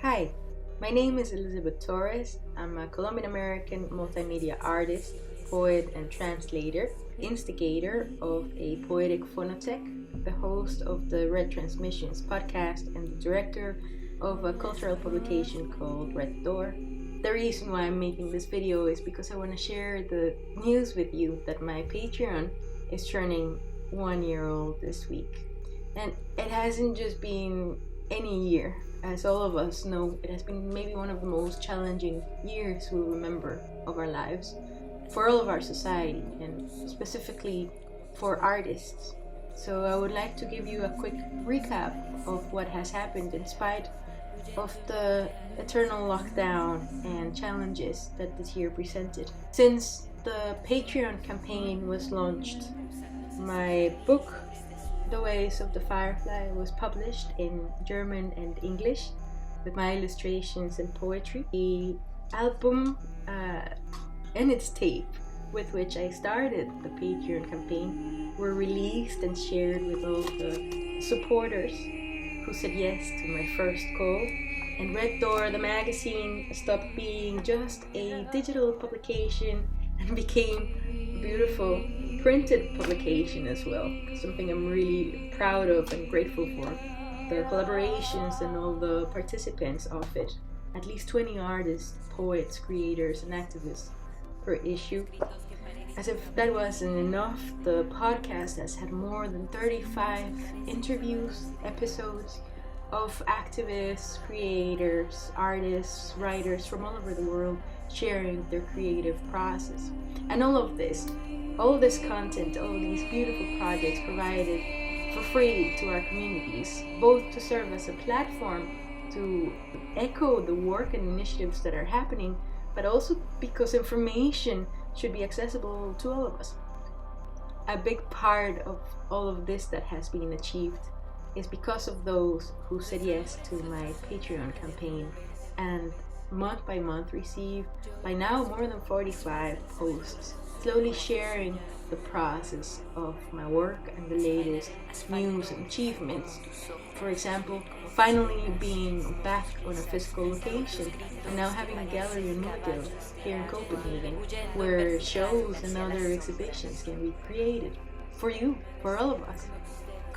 Hi, my name is Elizabeth Torres. I'm a Colombian American multimedia artist, poet, and translator, instigator of a poetic phonotheque, the host of the Red Transmissions podcast, and the director of a cultural publication called Red Door. The reason why I'm making this video is because I want to share the news with you that my Patreon is turning 1 year old this week. And it hasn't just been any year. As all of us know, it has been maybe one of the most challenging years we'll remember of our lives for all of our society and specifically for artists. So I would like to give you a quick recap of what has happened in spite of the eternal lockdown and challenges that this year presented. Since the Patreon campaign was launched, my book The Ways of the Firefly was published in German and English with my illustrations and poetry. The album and its tape with which I started the Patreon campaign were released and shared with all the supporters who said yes to my first call. And Red Door, the magazine, stopped being just a digital publication and became a beautiful printed publication as well. Something I'm really proud of and grateful for. The collaborations and all the participants of it. At least 20 artists, poets, creators, and activists per issue. As if that wasn't enough, the podcast has had more than 35 interviews, episodes of activists, creators, artists, writers from all over the world sharing their creative process. And all of this content, all of these beautiful projects provided for free to our communities, both to serve as a platform to echo the work and initiatives that are happening, but also because information should be accessible to all of us. A big part of all of this that has been achieved is because of those who said yes to my Patreon campaign and month by month receive by now more than 45 posts slowly sharing the process of my work and the latest news and achievements. For example, finally being back on a physical location and now having a gallery in Model here in Copenhagen where shows and other exhibitions can be created for you, for all of us.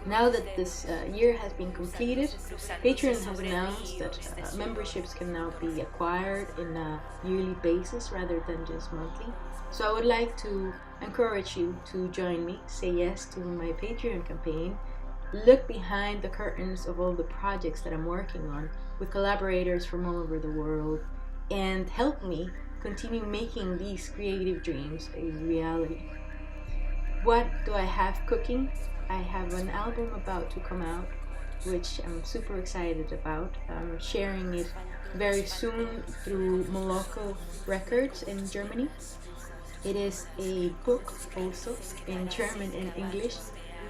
Now that this year has been completed, Patreon has announced that memberships can now be acquired in a yearly basis rather than just monthly. So I would like to encourage you to join me, say yes to my Patreon campaign, look behind the curtains of all the projects that I'm working on with collaborators from all over the world, and help me continue making these creative dreams a reality. What do I have cooking? I have an album about to come out, which I'm super excited about. I'm sharing it very soon through Moloko Records in Germany. It is a book also in German and English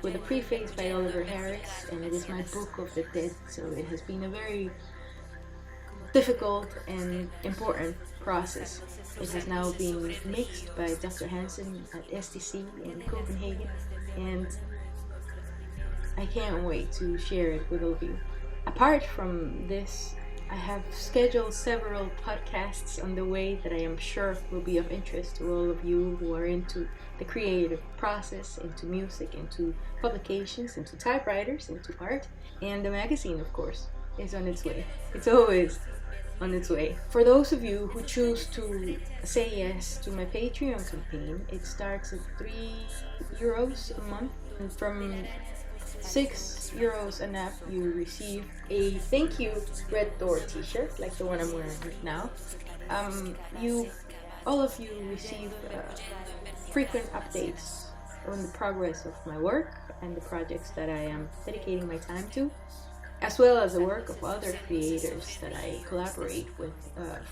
with a preface by Oliver Harris, and it is my Book of the Dead, so it has been a very difficult and important process. It has now been mixed by Dr. Hansen at STC in Copenhagen, and I can't wait to share it with all of you. Apart from this, I have scheduled several podcasts on the way that I am sure will be of interest to all of you who are into the creative process, into music, into publications, into typewriters, into art, and the magazine, of course, is on its way. It's always on its way. For those of you who choose to say yes to my Patreon campaign, it starts at €3 a month, and from €6 and up you receive a thank you Red Door t-shirt like the one I'm wearing right now. All of you receive frequent updates on the progress of my work and the projects that I am dedicating my time to, as well as the work of other creators that I collaborate with,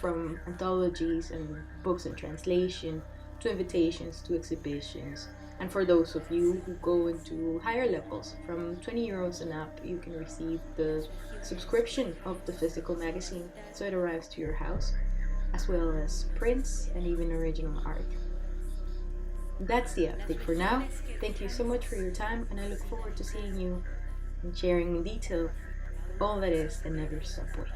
from anthologies and books in translation to invitations to exhibitions. And for those of you who go into higher levels, from €20 and up, you can receive the subscription of the physical magazine, so it arrives to your house, as well as prints and even original art. That's the update for now. Thank you so much for your time, and I look forward to seeing you and sharing in detail all that is the Never Subway.